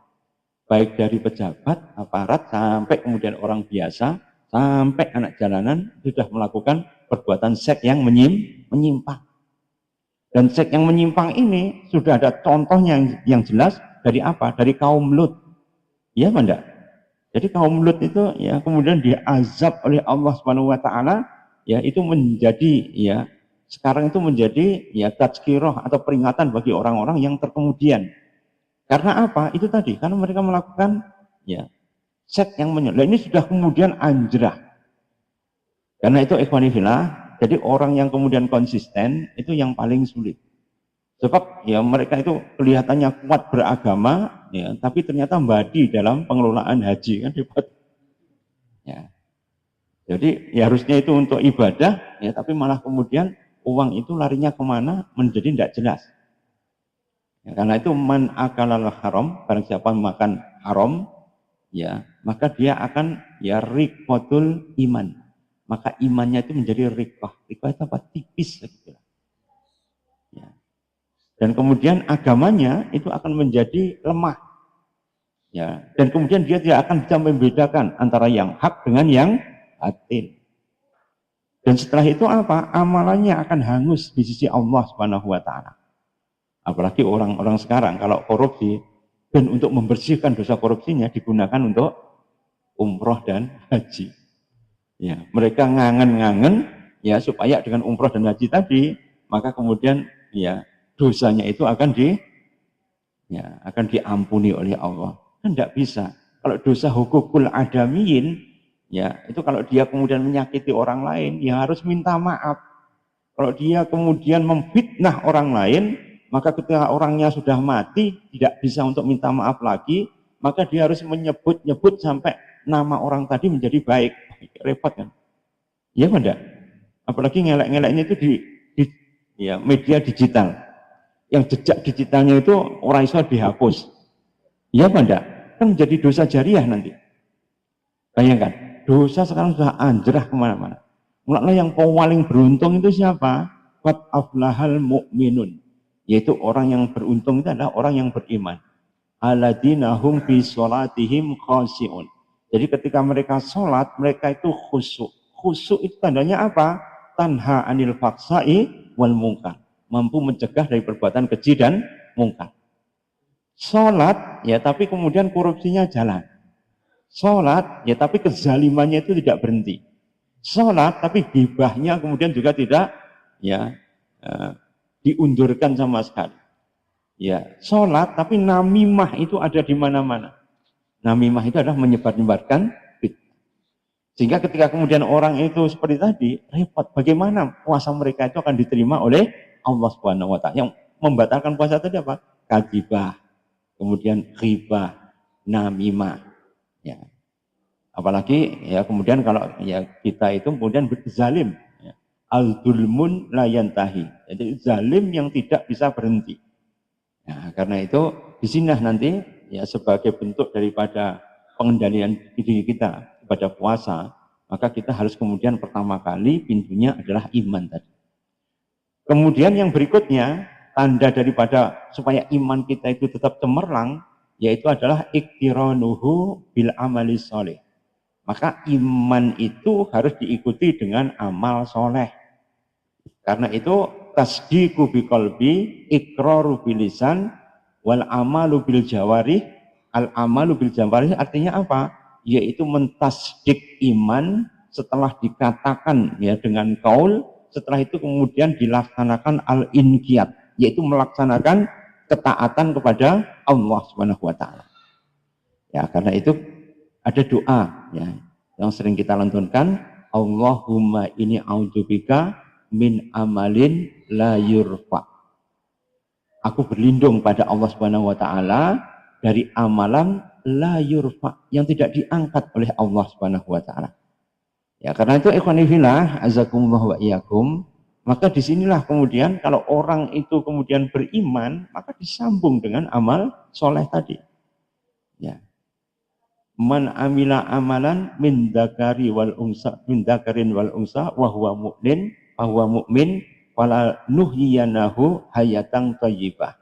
Baik dari pejabat, aparat, sampai kemudian orang biasa, sampai anak jalanan sudah melakukan perbuatan seks yang menyimpang. Dan seks yang menyimpang ini sudah ada contohnya yang jelas dari apa? Dari kaum Lut. Iya apa enggak? Jadi kaum Lut itu ya kemudian diazab oleh Allah Subhanahu wa taala ya itu menjadi ya sekarang itu menjadi ya tazkirah atau peringatan bagi orang-orang yang terkemudian. Karena apa? Itu tadi, karena mereka melakukan ya seks yang menyelah. Ini sudah kemudian anjrah. Karena itu ikhwanifillah, jadi orang yang kemudian konsisten itu yang paling sulit. Sebab ya mereka itu kelihatannya kuat beragama, ya, tapi ternyata badi dalam pengelolaan haji kan hebat. Ya. Jadi ya harusnya itu untuk ibadah, ya, tapi malah kemudian uang itu larinya kemana menjadi tidak jelas. Ya, karena itu man akalal haram, barang siapa makan haram, ya maka dia akan ya riqatul iman. Maka imannya itu menjadi riqah. Riqah itu apa? Tipis gitu. Ya. Dan kemudian agamanya itu akan menjadi lemah. Ya. Dan kemudian dia tidak akan bisa membedakan antara yang hak dengan yang batil. Dan setelah itu apa? Amalannya akan hangus di sisi Allah Subhanahu wa taala. Apalagi orang-orang sekarang kalau korupsi, Dan untuk membersihkan dosa korupsinya digunakan untuk umroh dan haji. Ya, mereka ngangen-ngangen ya supaya dengan umroh dan haji tadi, maka kemudian ya dosanya itu akan diampuni oleh Allah. Kan tidak bisa. Kalau dosa hukukul adamiyin, ya itu kalau dia kemudian menyakiti orang lain, ya harus minta maaf. Kalau dia kemudian memfitnah orang lain, maka ketika orangnya sudah mati, tidak bisa untuk minta maaf lagi, maka dia harus menyebut-nyebut sampai nama orang tadi menjadi baik. Repot kan? Iya kan enggak? Apalagi ngelek-ngeleknya itu di ya, media digital. Yang jejak digitalnya itu orang iso dihapus. Iya apa enggak? Kan menjadi dosa jariah nanti. Bayangkan, dosa sekarang sudah anjrah kemana-mana. Mulanya yang paling beruntung itu siapa? Qad aflahal mu'minun. Yaitu orang yang beruntung itu adalah orang yang beriman. Alladzina hum fi sholatihim khashi'un. Jadi ketika mereka sholat, mereka itu khusyuk. Khusyuk itu tandanya apa? Tanha anil faksai wal mungkar. Mampu mencegah dari perbuatan keji dan mungkar. Sholat, ya tapi kemudian korupsinya jalan. Sholat, ya tapi kezalimannya itu tidak berhenti. Sholat, tapi gibahnya kemudian juga tidak ya diundurkan sama sekali. Ya, sholat, tapi namimah itu ada di mana-mana. Namimah itu adalah menyebar-nyebarkan fitnah. Sehingga ketika kemudian orang itu seperti tadi, repot. Bagaimana puasa mereka itu akan diterima oleh Allah Subhanahu Wa Taala? Yang membatalkan puasa tadi apa? Kadibah, kemudian ghibah, namimah. Ya. Apalagi ya kemudian kalau ya kita itu kemudian berzalim. Ya. Al-dulmun la yantahi. Jadi zalim yang tidak bisa berhenti. Nah, karena itu di sini nanti ya sebagai bentuk daripada pengendalian diri kita kepada puasa, maka kita harus kemudian pertama kali pintunya adalah iman tadi. Kemudian yang berikutnya, tanda daripada supaya iman kita itu tetap cemerlang, yaitu adalah iktiranuhu bil amali soleh. Maka iman itu harus diikuti dengan amal soleh. Karena itu tasdiqu biqalbi, iqraru bilisan, wal amalu bil jawarih. Al amalu bil jawarih artinya apa? Yaitu mentasdik iman setelah dikatakan ya dengan qaul, setelah itu kemudian dilaksanakan al inqiyad, yaitu melaksanakan ketaatan kepada Allah Subhanahu wa taala. Ya, karena itu ada doa ya yang sering kita lantunkan, Allahumma inni a'udzubika min amalin la yurfa. Aku berlindung pada Allah Subhanahu wa taala dari amalan la yurfa yang tidak diangkat oleh Allah Subhanahu wa taala. Ya, karena itu ikhwani fillah azakumullah wa iyyakum, maka disinilah kemudian kalau orang itu kemudian beriman, maka disambung dengan amal soleh tadi. Ya. Man amila amalan min dzakari wal unsa min dzakarin wal unsa wa huwa mu'min bahwa mukmin wala nuhyiyanahu hayatan thayyibah.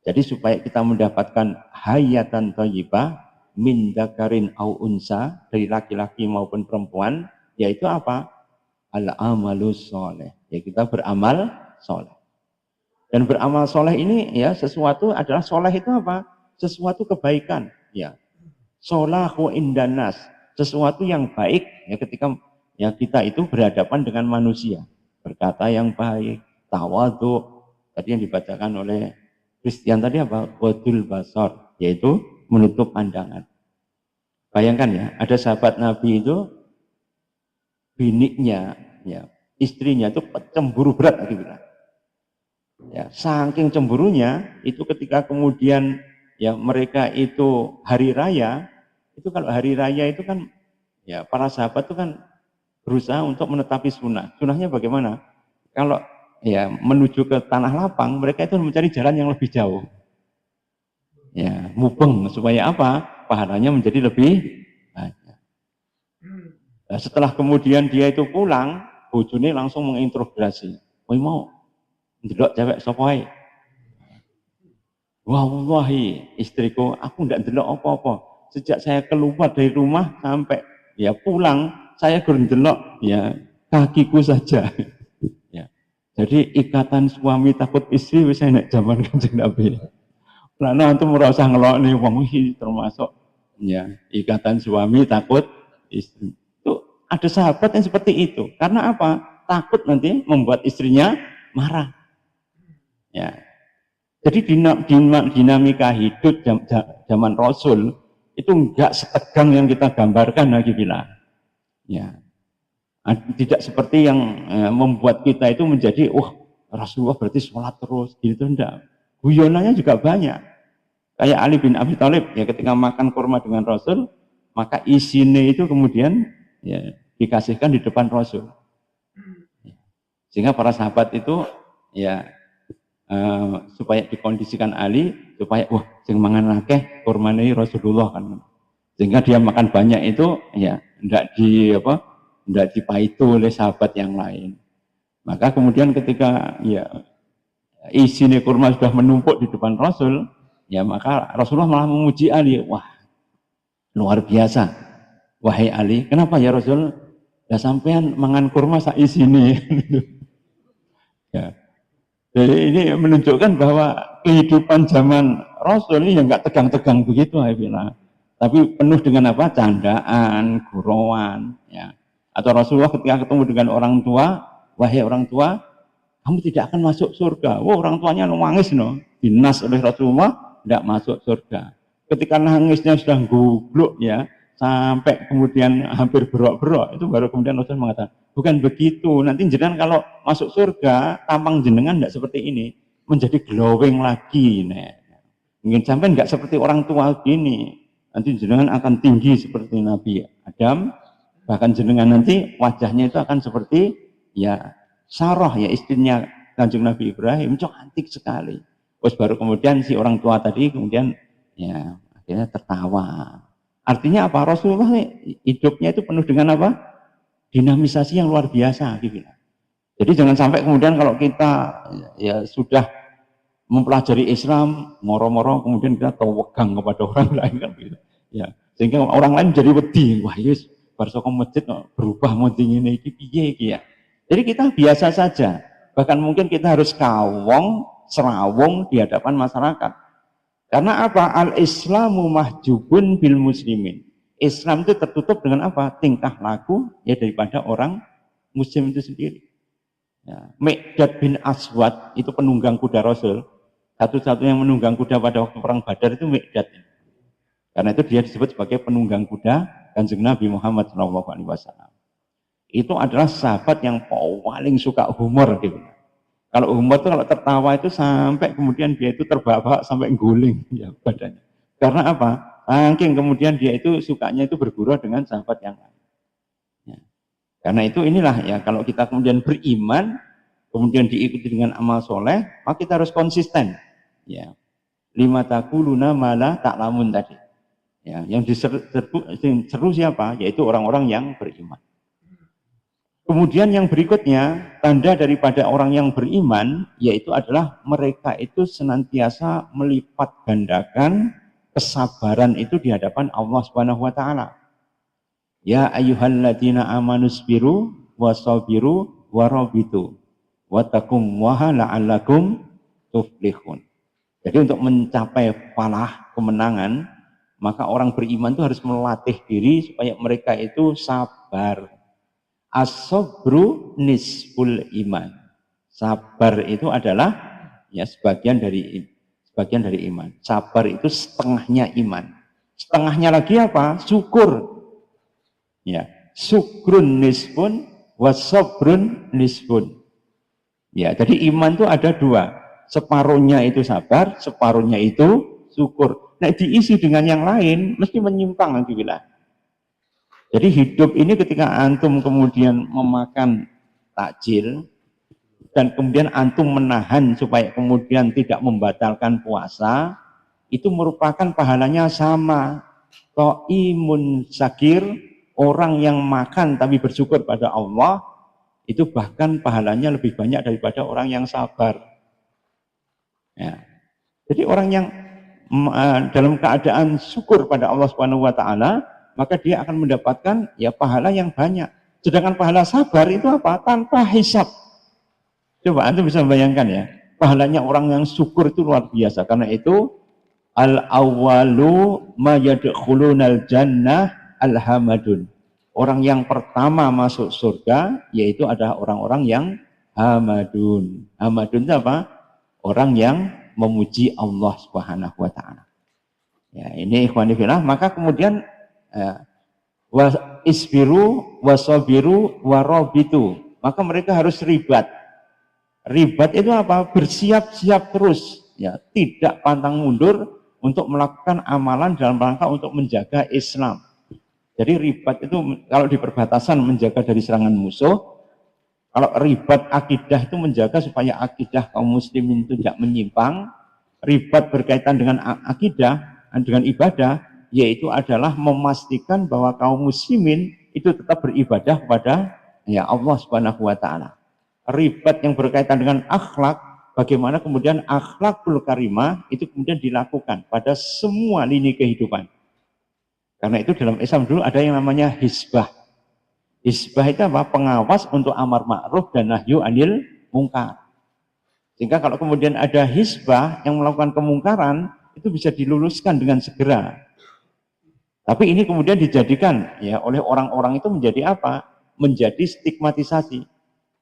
Jadi supaya kita mendapatkan hayatan thayyibah min dzakarin au unsa, dari laki-laki maupun perempuan, yaitu apa? Al amalus sholeh. Ya kita beramal soleh. Dan beramal soleh ini ya sesuatu adalah soleh itu apa? Sesuatu kebaikan. Ya. Solahu indanas, sesuatu yang baik ya ketika ya kita itu berhadapan dengan manusia, berkata yang baik, tawadhu, tadi yang dibacakan oleh Christian tadi apa? Wadul basar, yaitu menutup pandangan. Bayangkan ya, ada sahabat Nabi itu biniknya, ya istrinya itu cemburu berat gitu. Ya, saking cemburunya itu ketika kemudian ya mereka itu hari raya, itu kalau hari raya itu kan ya para sahabat itu kan berusaha untuk menetapi sunnah. Sunnahnya bagaimana? Kalau ya menuju ke tanah lapang, mereka itu mencari jalan yang lebih jauh. Ya, mubeng supaya apa? Pahalanya menjadi lebih banyak. Nah, setelah kemudian dia itu pulang, bojone langsung menginterogasi. "Kowe mau ndelok cewek sapa ae?" Wallahi istriku, aku enggak ndelok apa-apa. Sejak saya keluar dari rumah sampai ya pulang, saya kurang ndelok ya kakiku saja. Ya. Jadi ikatan suami takut istri wis enek zaman Kanjeng Nabi. Lana antum ora usah ngelokne wong iki termasuk ya ikatan suami takut istri. Itu ada sahabat yang seperti itu. Karena apa? Takut nanti membuat istrinya marah. Ya. Jadi dinamika hidup zaman Rasul itu enggak setegang yang kita gambarkan lagi bila. Ya. Tidak seperti yang membuat kita itu menjadi Rasulullah berarti sholat terus gitu, enggak. Guyonannya juga banyak. Kayak Ali bin Abi Thalib ya, ketika makan kurma dengan Rasul, maka isinya itu kemudian ya dikasihkan di depan Rasul. Sehingga para sahabat itu ya supaya dikondisikan Ali supaya sing mangan akeh kurmane Rasulullah kan. Sehingga dia makan banyak itu ya enggak dipaitu oleh sahabat yang lain. Maka kemudian ketika ya isinya kurma sudah menumpuk di depan Rasul, ya maka Rasulullah malah memuji Ali. Wah, luar biasa. Wahai Ali, kenapa ya Rasul? Ya sampean mangan kurma sak isine. Ya. Jadi ini menunjukkan bahwa kehidupan zaman Rasul ini yang enggak tegang-tegang begitu, Habibullah. Tapi penuh dengan apa? Candaan, gurauan, ya. Atau Rasulullah ketika ketemu dengan orang tua, wahai orang tua, kamu tidak akan masuk surga. Orang tuanya nangis dinas oleh Rasulullah, tidak masuk surga. Ketika nangisnya sudah gugluk ya, sampai kemudian hampir berok-berok, itu baru kemudian Rasul mengatakan, bukan begitu, nanti jenengan kalau masuk surga, tampang jenengan tidak seperti ini, menjadi glowing lagi. Mungkin sampai nggak seperti orang tua gini, nanti jenengan akan tinggi seperti Nabi Adam, bahkan jenengan nanti wajahnya itu akan seperti ya Sarah ya istrinya Kanjeng Nabi Ibrahim, cantik sekali. Terus baru kemudian si orang tua tadi kemudian ya akhirnya tertawa. Artinya apa? Rasulullah hidupnya itu penuh dengan apa? Dinamisasi yang luar biasa. Jadi jangan sampai kemudian kalau kita ya sudah mempelajari Islam, moro-moro kemudian kita tawegang kepada orang lain kan gitu. Ya, sehingga orang lain jadi wedi. Wah, yes, bar saka masjid berubah moding ini iki piye iki ya. Jadi kita biasa saja. Bahkan mungkin kita harus kawong, serawung di hadapan masyarakat. Karena apa? Al-Islamu mahjubun bil muslimin. Islam itu tertutup dengan apa? Tingkah laku ya daripada orang muslim itu sendiri. Ya. Miqdad bin Aswad itu penunggang kuda Rasul. Satu-satunya yang menunggang kuda pada waktu perang Badar itu Miqdad. Karena itu dia disebut sebagai penunggang kuda Kanjeng Nabi Muhammad SAW. Itu adalah sahabat yang paling suka humor gitu. Kalau humor itu kalau tertawa itu sampai kemudian dia itu terbahak sampai guling ya badannya. Karena apa? Saking kemudian dia itu sukanya itu bergurau dengan sahabat yang lain. Ya. Karena itu inilah ya kalau kita kemudian beriman, kemudian diikuti dengan amal soleh, maka kita harus konsisten. Ya. Lima takuluna malah taklamun tadi. Ya, yang diseru siapa? Yaitu orang-orang yang beriman. Kemudian yang berikutnya, tanda daripada orang yang beriman, yaitu adalah mereka itu senantiasa melipat gandakan kesabaran itu di hadapan Allah Subhanahu wa taala. Ya ayyuhalladzina amanusbiru wasabiru warabitu wattaqullaha la'allakum tuflihun. Jadi untuk mencapai falah, kemenangan, maka orang beriman itu harus melatih diri supaya mereka itu sabar. As-sabru nisful iman. Sabar itu adalah ya sebagian dari iman. Sabar itu setengahnya iman. Setengahnya lagi apa? Syukur. Ya, syukrun nisfun wasabrun nisfun. Ya, jadi iman itu ada dua. Separuhnya itu sabar, separuhnya itu syukur. Nah, diisi dengan yang lain mesti menyimpang lagi bila. Jadi hidup ini ketika antum kemudian memakan takjil dan kemudian antum menahan supaya kemudian tidak membatalkan puasa, itu merupakan pahalanya sama. Imun sakir, orang yang makan tapi bersyukur pada Allah, itu bahkan pahalanya lebih banyak daripada orang yang sabar. Ya. Jadi orang yang dalam keadaan syukur pada Allah Subhanahu wa taala, maka dia akan mendapatkan ya pahala yang banyak. Sedangkan pahala sabar itu apa? Tanpa hisab. Coba antum bisa membayangkan ya, pahalanya orang yang syukur itu luar biasa. Karena itu Al-awwalu ma yadkhulunal jannah al-hamadun. Orang yang pertama masuk surga yaitu adalah orang-orang yang hamadun. Hamadun itu apa? Orang yang memuji Allah Subhanahu wa taala. Ya, ini ikhwani fillah, maka kemudian wa isbiru wasabiru warabitu. Maka mereka harus ribat. Ribat itu apa? Bersiap-siap terus, ya, tidak pantang mundur untuk melakukan amalan dalam rangka untuk menjaga Islam. Jadi ribat itu kalau di perbatasan menjaga dari serangan musuh, kalau ribat akidah itu menjaga supaya akidah kaum muslimin itu tidak menyimpang. Ribat berkaitan dengan akidah, dengan ibadah, yaitu adalah memastikan bahwa kaum muslimin itu tetap beribadah kepada ya Allah Subhanahu wa taala. Ribat yang berkaitan dengan akhlak, bagaimana kemudian akhlakul karimah itu kemudian dilakukan pada semua lini kehidupan. Karena itu dalam Islam dulu ada yang namanya hizbah. Hizbah itu apa? Pengawas untuk amar ma'ruf dan nahyu anil mungkar. Sehingga kalau kemudian ada hizbah yang melakukan kemungkaran, itu bisa diluluskan dengan segera. Tapi ini kemudian dijadikan ya oleh orang-orang itu menjadi apa? Menjadi stigmatisasi.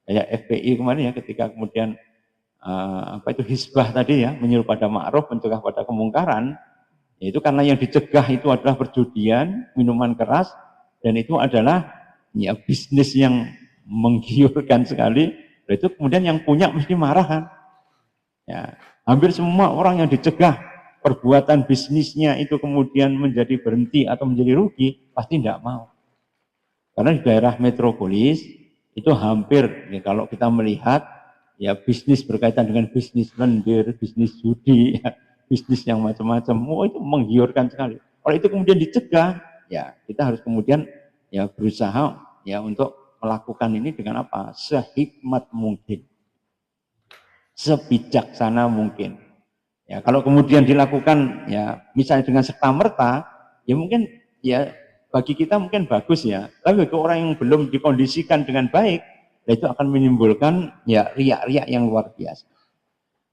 Kayak FPI kemarin ya, ketika kemudian itu hizbah tadi ya, menyuruh pada ma'ruf, mencegah pada kemungkaran. Itu karena yang dicegah itu adalah perjudian, minuman keras, dan itu adalah ya bisnis yang menggiurkan sekali. Dan itu kemudian yang punya mesti marah kan. Ya, hampir semua orang yang dicegah perbuatan bisnisnya itu kemudian menjadi berhenti atau menjadi rugi, pasti tidak mau. Karena di daerah metropolis itu hampir ya, kalau kita melihat ya bisnis berkaitan dengan bisnis lendir, bisnis judi, ya, bisnis yang macam-macam, itu menggiurkan sekali. Kalau itu kemudian dicegah, ya kita harus kemudian ya berusaha ya untuk melakukan ini dengan apa? Sehikmat mungkin, sebijaksana mungkin. Ya kalau kemudian dilakukan ya misalnya dengan serta-merta, ya mungkin ya bagi kita mungkin bagus ya. Tapi bagi orang yang belum dikondisikan dengan baik, ya itu akan menimbulkan ya riak-riak yang luar biasa.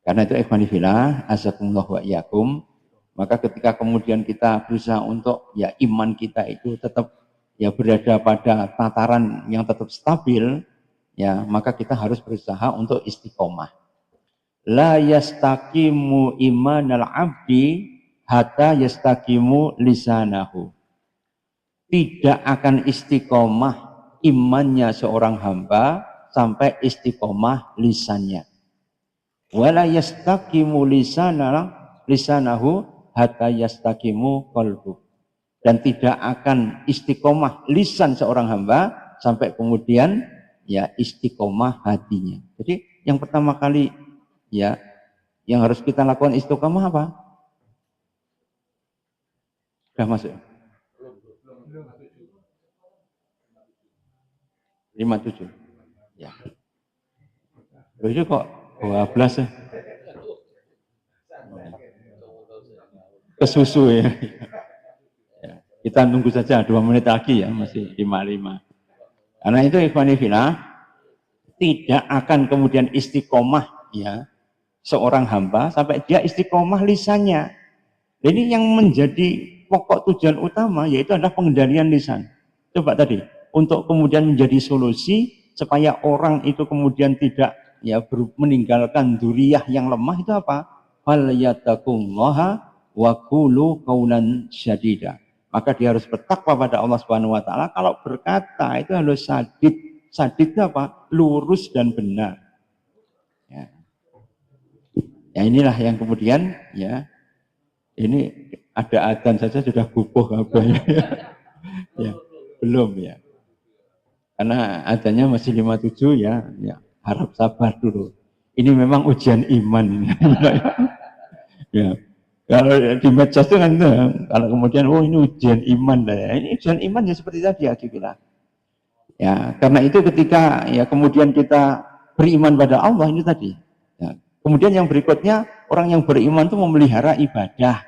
Karena itu ikhwani fillah, azakumullah wa iyyakum, maka ketika kemudian kita berusaha untuk ya iman kita itu tetap ya berada pada tataran yang tetap stabil, ya maka kita harus berusaha untuk istiqomah. La yastaqimu imanal abdi hatta yastaqimu lisanahu. Tidak akan istiqomah imannya seorang hamba sampai istiqomah lisannya. Wala yastaqimu lisanahu hatta yastaqimu qalbu. Dan tidak akan istiqomah lisan seorang hamba sampai kemudian ya istiqomah hatinya. Jadi yang pertama kali ya yang harus kita lakukan istiqomah apa? Sudah masuk? 57. Ya. Loh itu kok 12 ya? Kesusu ya. Ya. Kita tunggu saja 2 menit lagi ya, masih 55. Karena itu ikhwani fillah, tidak akan kemudian istiqomah ya seorang hamba sampai dia istiqomah lisannya. Ini yang menjadi pokok tujuan utama yaitu adalah pengendalian lisan. Coba tadi, untuk kemudian menjadi solusi supaya orang itu kemudian tidak ya meninggalkan dzurriyyah yang lemah itu apa? Fal yattaqullaha wa qulu qaulan syadida. Maka dia harus bertakwa pada Allah Subhanahu wa taala. Kalau berkata itu harus sadid. Sadid itu apa? Lurus dan benar. Ya. Ya inilah yang kemudian ya ini ada adzan saja sudah gupuh kabarnya. Ya, belum ya. Karena adzannya masih 57 ya, ya. Harap sabar dulu. Ini memang ujian iman ini. Ya. Kalau di medsos itu kan itu, kalau kemudian ini ujian iman, ini ujian iman ya seperti tadi ya kita. Ya, karena itu ketika ya kemudian kita beriman pada Allah ini tadi. Ya. Kemudian yang berikutnya orang yang beriman itu memelihara ibadah.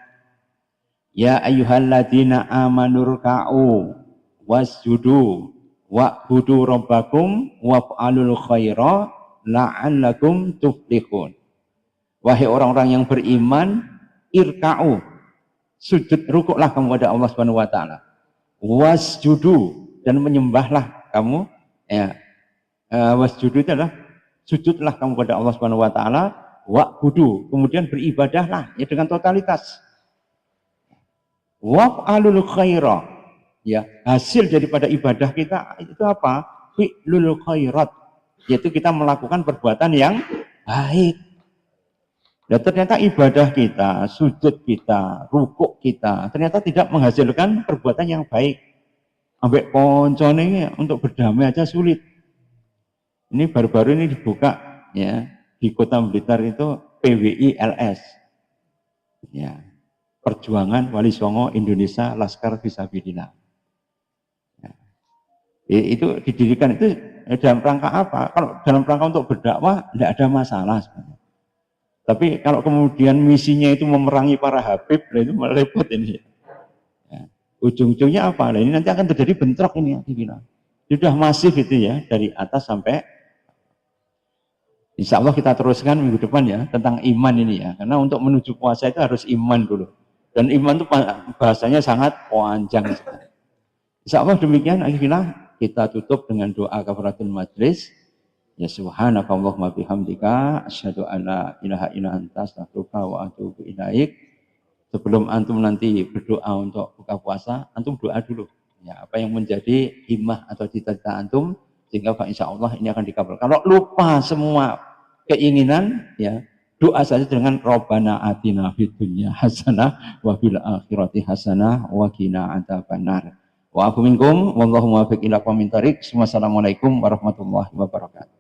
Ya ayyuhalladzina amanur ka'u wasjudu wa'budu rabbakum waf'alul khaira la'allakum tuflihun. Wahai orang-orang yang beriman, irka'u, Sujud, rukuklah kamu pada Allah Subhanahu wa taala. Wasjudu, dan menyembahlah kamu, ya. Wasjudu itu adalah sujudlah kamu pada Allah Subhanahu wa taala, wa'budu, kemudian beribadahlah ya dengan totalitas. Waf'alul khaira, ya, hasil daripada ibadah kita itu apa? Fi'lul khairat, yaitu kita melakukan perbuatan yang baik. Dan ternyata ibadah kita, sujud kita, rukuk kita, ternyata tidak menghasilkan perbuatan yang baik. Ambek koncone untuk berdamai aja sulit. Ini baru-baru ini dibuka ya di Kota Blitar itu PWI-LS, ya, Perjuangan Wali Songo Indonesia Laskar Fisabilillah. Ya. Itu didirikan itu dalam rangka apa? Kalau dalam rangka untuk berdakwah tidak ada masalah sebenarnya. Tapi kalau kemudian misinya itu memerangi para habib, itu repot ini. Ya. Ujung-ujungnya apa? Nah, ini nanti akan terjadi bentrok ini. Sudah masif itu ya dari atas sampai. Insya Allah kita teruskan minggu depan ya tentang iman ini ya. Karena untuk menuju puasa itu harus iman dulu. Dan iman itu bahasanya sangat panjang. Insya Allah demikian. Akhirnya kita tutup dengan doa kafaratul majlis. Ya subhanakallahumma bihamdika asyhadu an la ilaha illa anta astaghfiruka wa atubu ilaik. Sebelum antum nanti berdoa untuk buka puasa, antum doa dulu. Ya, apa yang menjadi himmah atau cita-cita antum sehingga insya Allah ini akan dikabul. Kalau lupa semua keinginan, ya doa saja dengan Rabbana atina fid dunya hasanah wa fil akhirati hasanah wa qina adzabannar. Wa afu minkum wallahu muwaffiq ila aqwamit thoriq. Wassalamualaikum warahmatullahi wabarakatuh.